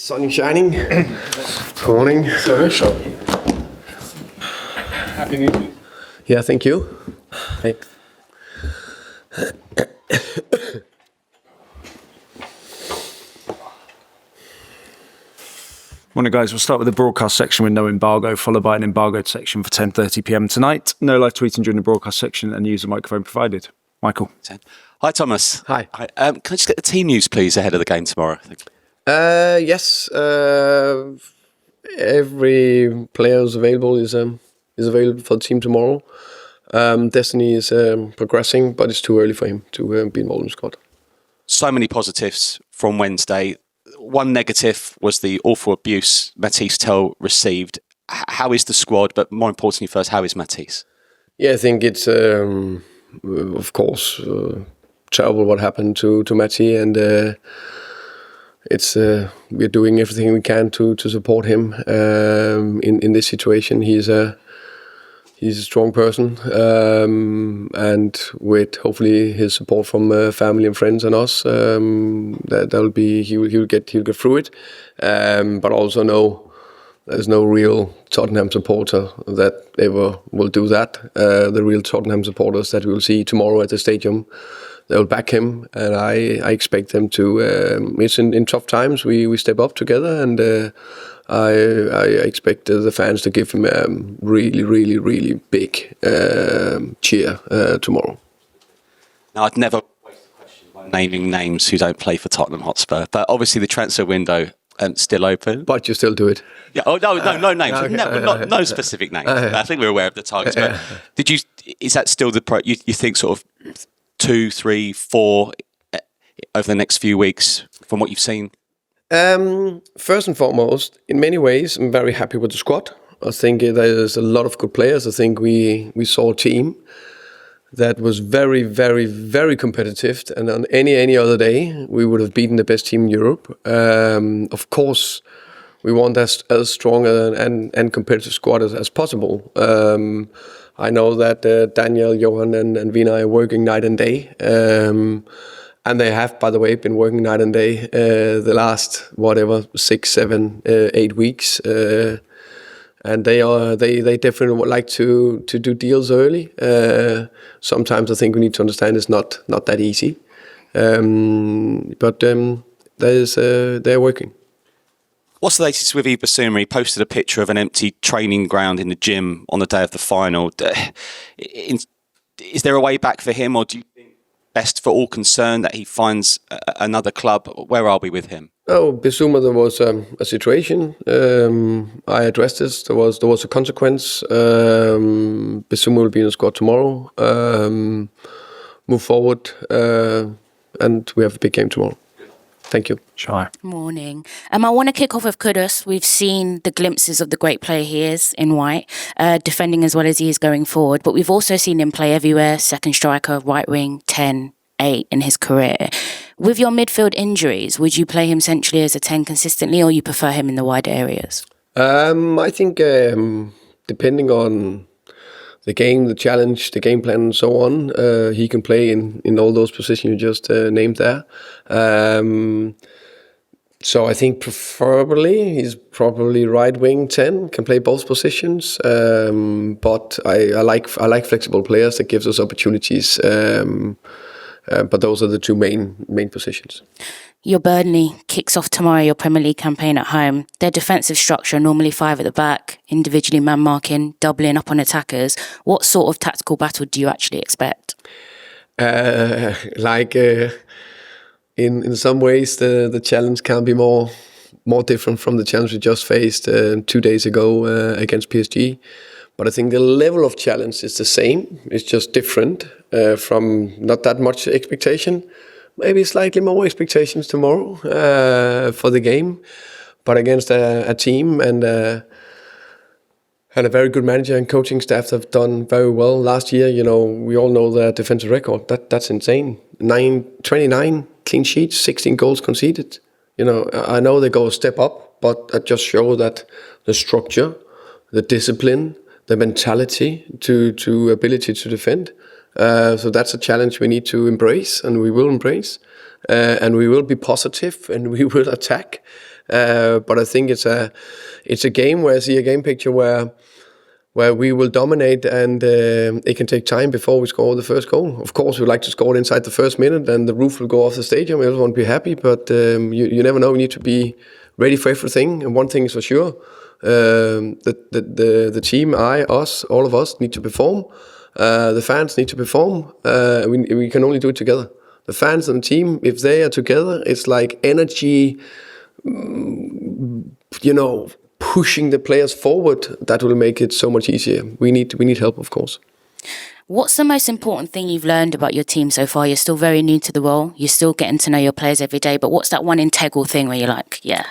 Sun is shining. Good morning. Happy New Year. Yeah, thank you. Hey. Morning, guys. We'll start with the broadcast section with no embargo, followed by an embargoed section for 10:30 p.m. tonight. No live tweeting during the broadcast section and user microphone provided. Michael. Hi, Thomas. Hi. Can I just get the team news, please, ahead of the game tomorrow? Yes. Every player is available is available for the team tomorrow. Destiny is progressing, but it's too early for him to be involved in the squad. So many positives from Wednesday. One negative was the awful abuse Mathys Tel received. How is the squad? But more importantly, first, how is Mathys? Yeah, I think it's of course terrible what happened to Matty, and it's we're doing everything we can to support him in this situation. He's a strong person, and with hopefully his support from family and friends and us, that'll be he'll get through it. But also there's no real Tottenham supporter that ever will do that. The real Tottenham supporters that we'll see tomorrow at the stadium, they'll back him, and I expect them to. It's in tough times we step up together, and I expect the fans to give him a really big cheer tomorrow. Now, I'd never waste a question by naming names who don't play for Tottenham Hotspur, but obviously the transfer window still open. But you still do it. Yeah. Oh no names. Okay. No specific names. I think we're aware of the targets. But is that still the you think sort of 2, 3, 4 over the next few weeks from what you've seen? First and foremost, in many ways, I'm very happy with the squad. I think there's a lot of good players. I think we saw a team that was very competitive, and on any other day, we would have beaten the best team in Europe. Of course, we want as strong and competitive squad as possible. I know that Daniel, Johan, and Vina are working night and day. And they have, by the way, been working night and day the last 6, 7, 8 weeks, and they definitely would like to do deals early. Sometimes I think we need to understand it's not that easy, but they're working. What's the latest with Yves Bissouma? He posted a picture of an empty training ground in the gym on the day of the final. Is there a way back for him, or do you think best for all concerned that he finds another club? Where are we with him? Oh, Bissouma, there was a situation. I addressed this. There was a consequence. Bissouma will be in the squad tomorrow. Move forward, and we have a big game tomorrow. Thank you. Shy. Morning. I want to kick off with Kudus. We've seen the glimpses of the great player he is in white, defending as well as he is going forward. But we've also seen him play everywhere, second striker, right wing, 10, 8 in his career. With your midfield injuries, would you play him centrally as a 10 consistently, or you prefer him in the wider areas? I think depending on the game, the challenge, the game plan, and so on, he can play in all those positions you just named there. So I think preferably he's probably right wing 10, can play both positions. But I like flexible players that gives us opportunities. But those are the two main positions. Your Burnley kicks off tomorrow your Premier League campaign at home. Their defensive structure, normally 5 at the back, individually man marking, doubling up on attackers. What sort of tactical battle do you actually expect? In some ways, the challenge can be more different from the challenge we just faced 2 days ago against PSG. But I think the level of challenge is the same. It's just different from not that much expectation. Maybe slightly more expectations tomorrow for the game, but against a team and a very good manager and coaching staff that have done very well last year. We all know their defensive record. That's insane. 29 clean sheets, 16 goals conceded. I know they go a step up, but that just shows that the structure, the discipline, the mentality to ability to defend. So that's a challenge we need to embrace, and we will embrace. And we will be positive, and we will attack. But I think it's a game where I see a game picture where we will dominate, and it can take time before we score the first goal. Of course, we like to score it inside the first minute, and the roof will go off the stadium. Everyone will be happy, but you never know. You need to be ready for everything. And one thing is for sure: the team, all of us, need to perform. The fans need to perform. We can only do it together. The fans and the team, if they are together, it's like energy. Pushing the players forward, that will make it so much easier. We need help, of course. What's the most important thing you've learned about your team so far? You're still very new to the role. You're still getting to know your players every day. But what's that one integral thing where you're like, yeah?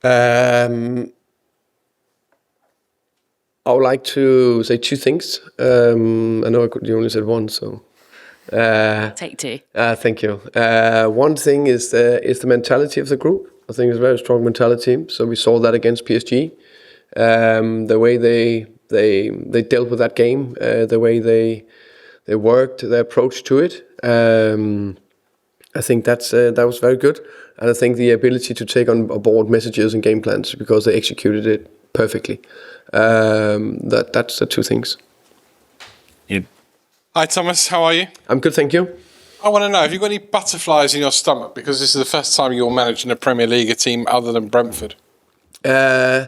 I would like to say two things. I know you only said one, so... Take two. Thank you. One thing is the mentality of the group. I think it's a very strong mentality. So we saw that against PSG. The way they dealt with that game, the way they worked, their approach to it. I think that was very good. And I think the ability to take on board messages and game plans, because they executed it perfectly. That's the two things. Yeah. Hi Thomas, how are you? I'm good, thank you. I want to know, have you got any butterflies in your stomach? Because this is the first time you're managing a Premier League team other than Brentford. I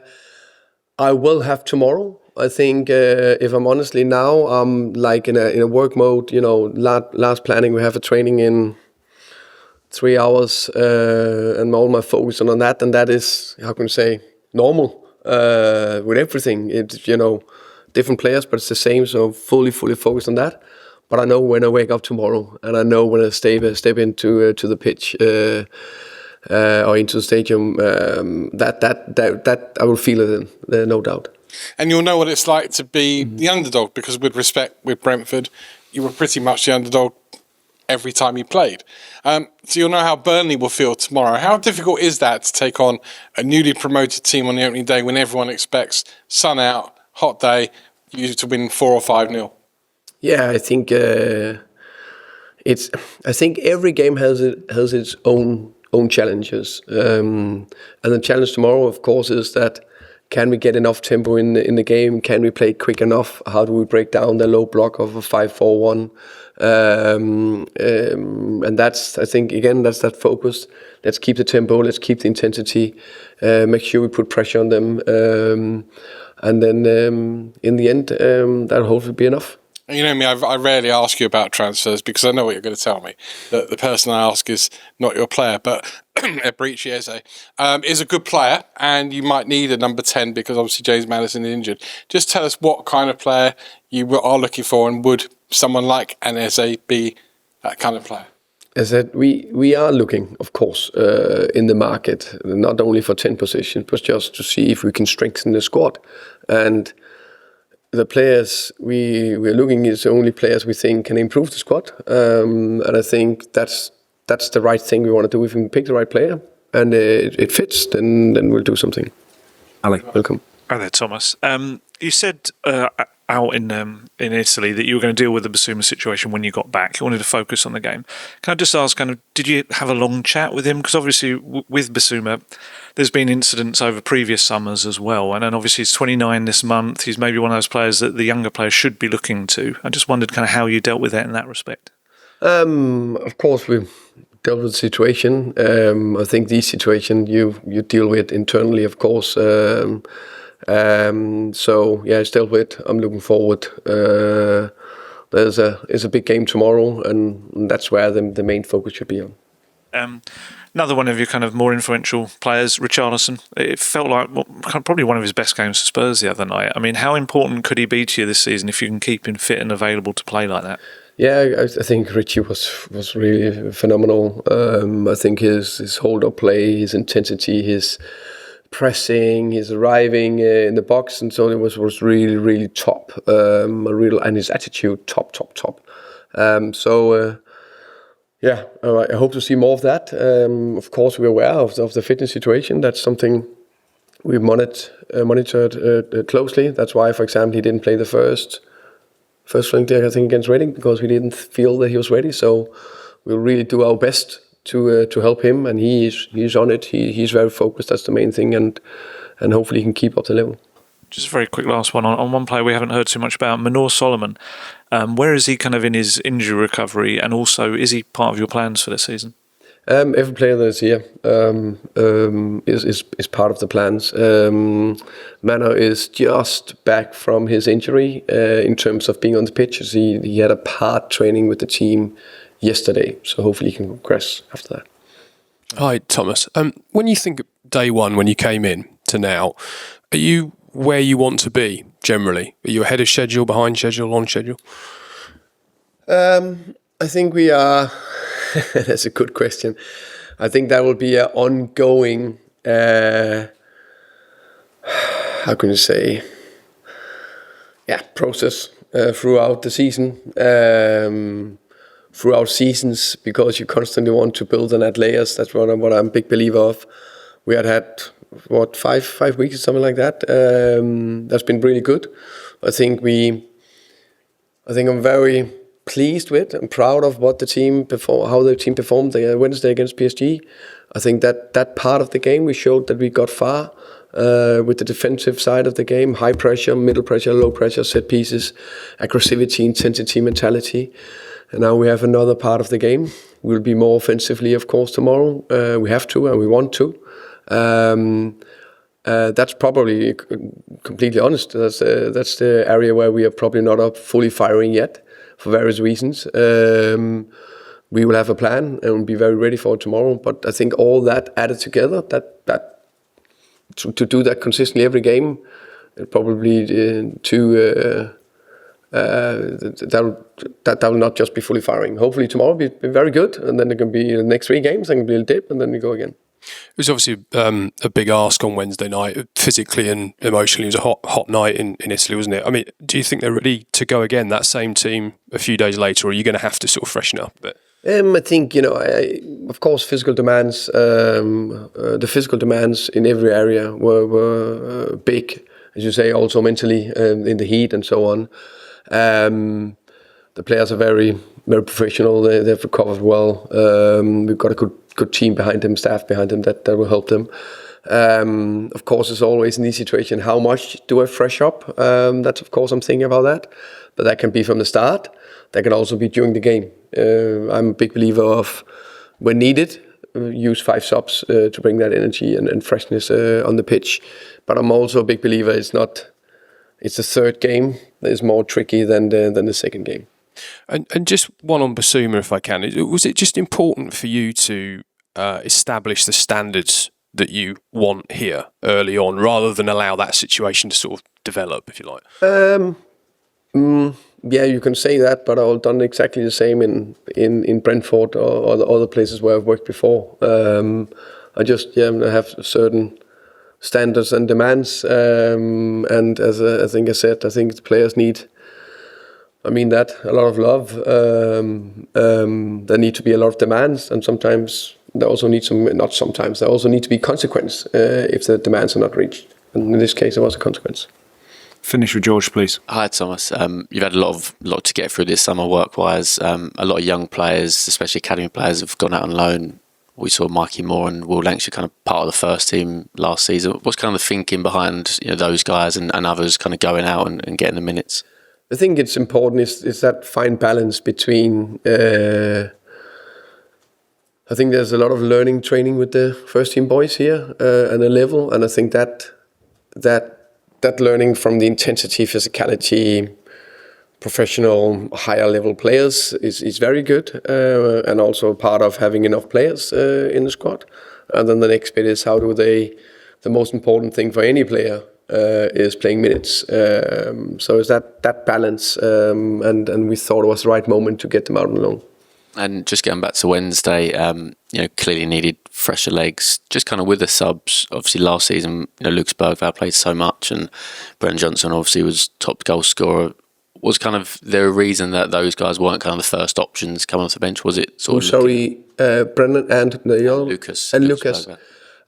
will have tomorrow. I think, if I'm honestly now, I'm like in a work mode. Last planning, we have a training in 3 hours, and all my focus on that. And that is, how can I say, normal with everything. It's different players, but it's the same. So fully focused on that. But I know when I wake up tomorrow, and I know when I step into to the pitch or into the stadium, that I will feel it, no doubt. And you'll know what it's like to be the underdog, because with respect, with Brentford, you were pretty much the underdog every time you played. So you'll know how Burnley will feel tomorrow. How difficult is that to take on a newly promoted team on the opening day when everyone expects sun out, hot day, you to win 4 or 5-0? Yeah, I think I think every game has its own challenges, and the challenge tomorrow, of course, is that can we get enough tempo in the game? Can we play quick enough? How do we break down the low block of a 5-4-1? And that's, I think, again, that's that focus. Let's keep the tempo. Let's keep the intensity. Make sure we put pressure on them, and then in the end, that'll hopefully be enough. You know me, I rarely ask you about transfers because I know what you're going to tell me. That the person I ask is not your player, but Richarlison is a good player, and you might need a number 10 because obviously James Maddison is injured. Just tell us what kind of player you are looking for, and would someone like an Eze be that kind of player? As I said, we are looking, of course, in the market, not only for 10 positions, but just to see if we can strengthen the squad. And the players we're looking is the only players we think can improve the squad, and I think that's the right thing we want to do. If we can pick the right player and it fits, then we'll do something. Ali, welcome. Hi there, Thomas. You said out in Italy that you were going to deal with the Bissouma situation when you got back. You wanted to focus on the game. Can I just ask, did you have a long chat with him? Because obviously with Bissouma, there's been incidents over previous summers as well. And then obviously he's 29 this month. He's maybe one of those players that the younger players should be looking to. I just wondered how you dealt with that in that respect. Of course, we dealt with the situation. I think these situations you deal with internally, of course. So yeah, it's dealt with. I'm looking forward. There's a big game tomorrow, and that's where the main focus should be on. Another one of your more influential players, Richarlison. It felt like probably one of his best games for Spurs the other night. I mean, how important could he be to you this season if you can keep him fit and available to play like that? Yeah, I think Richie was really phenomenal. I think his hold-up play, his intensity, his pressing, his arriving in the box, and so it was really, really top. And his attitude, top. Yeah, I hope to see more of that. Of course, we're aware of the fitness situation. That's something we've monitored closely. That's why, for example, he didn't play the first flank there, I think, against Reading, because we didn't feel that he was ready. So we'll really do our best to help him, and he's on it. He's very focused. That's the main thing, and hopefully he can keep up the level. Just a very quick last one on one player we haven't heard too much about, Manor Solomon. Where is he kind of in his injury recovery, and also is he part of your plans for this season? Every player that is here is part of the plans. Manor is just back from his injury in terms of being on the pitch. He had a part training with the team yesterday, so hopefully he can progress after that. Hi, Thomas. When you think of day one, when you came in to now, are you where you want to be generally? Are you ahead of schedule, behind schedule, on schedule? I think we are. That's a good question. I think that will be an ongoing, how can you say, process throughout the season, throughout seasons, because you constantly want to build and add layers. That's what I'm a big believer of. We had 5 weeks or something like that. That's been really good. I think I'm very pleased with and proud of what how the team performed Wednesday against PSG. I think that part of the game we showed that we got far with the defensive side of the game, high pressure, middle pressure, low pressure, set pieces, aggressivity, intensity, mentality. And now we have another part of the game. We'll be more offensively, of course, tomorrow. We have to and we want to. That's probably completely honest. That's the area where we are probably not up fully firing yet, for various reasons. We will have a plan and be very ready for it tomorrow. But I think all that added together, that to do that consistently every game, probably that will not just be fully firing. Hopefully tomorrow will be very good, and then there can be the next 3 games, there can be a dip, and then we go again. It was obviously a big ask on Wednesday night, physically and emotionally. It was a hot night in Italy, wasn't it? I mean, do you think they're ready to go again, that same team, a few days later, or are you going to have to sort of freshen up a bit? I think, of course, physical demands, the physical demands in every area were big, as you say, also mentally in the heat and so on. The players are very, very professional. They've recovered well. We've got a good team behind them, staff behind them that will help them. Of course, it's always in this situation, how much do I fresh up? That's, of course, I'm thinking about that. But that can be from the start. That can also be during the game. I'm a big believer of, when needed, use 5 subs to bring that energy and freshness on the pitch. But I'm also a big believer it's the third game that is more tricky than the second game. And just one on Bissouma, if I can. Was it just important for you to establish the standards that you want here early on, rather than allow that situation to sort of develop, if you like? Yeah, you can say that, but I've done exactly the same in Brentford or the other places where I've worked before. I have certain standards and demands, and as I think the players need, a lot of love. There need to be a lot of demands, and sometimes there also need there also need to be consequence if the demands are not reached. And in this case, it was a consequence. Finish with George, please. Hi, Thomas. You've had a lot to get through this summer work-wise. A lot of young players, especially academy players, have gone out on loan. We saw Mikey Moore and Will Lancashire kind of part of the first team last season. What's kind of the thinking behind those guys and others kind of going out and getting the minutes? I think it's important is that fine balance between. I think there's a lot of learning training with the first team boys here and a level, and I think that learning from the intensity, physicality, professional, higher level players is very good, and also part of having enough players in the squad. And then the next bit is how do they. The most important thing for any player is playing minutes. So it's that balance, and we thought it was the right moment to get them out on loan. And just getting back to Wednesday, clearly needed fresher legs. Just kind of with the subs, obviously last season, Lucas Bergvall played so much, and Brennan Johnson obviously was top goal scorer. Was kind of there a reason that those guys weren't kind of the first options coming off the bench? Was it sort of Brennan and Lucas and Lucas?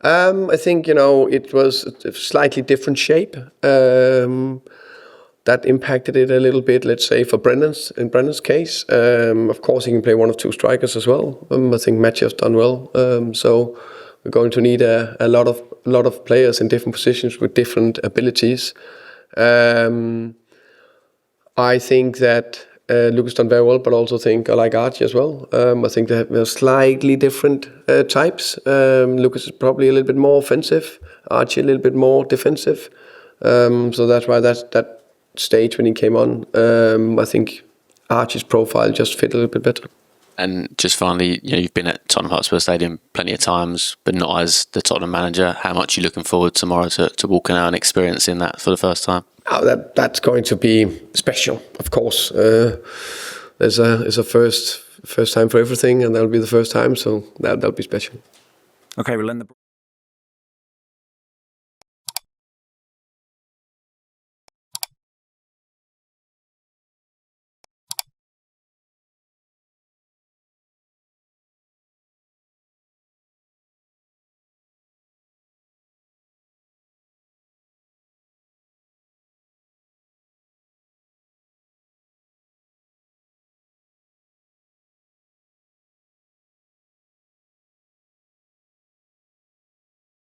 I think it was a slightly different shape. That that impacted it a little bit. Let's say in Brennan's case, of course he can play one of two strikers as well. I think Mathys done well. So we're going to need a lot of players in different positions with different abilities. I think that Lucas done very well, but also think I like Archie as well. I think they're slightly different types. Lucas is probably a little bit more offensive, Archie a little bit more defensive. So that's why that stage when he came on, I think Archie's profile just fit a little bit better. And just finally, you've been at Tottenham Hotspur Stadium plenty of times, but not as the Tottenham manager. How much are you looking forward tomorrow to walking out and experiencing that for the first time? Oh, that's going to be special, of course. It's a first time for everything, and that'll be the first time, so that'll be special. Okay, we'll end the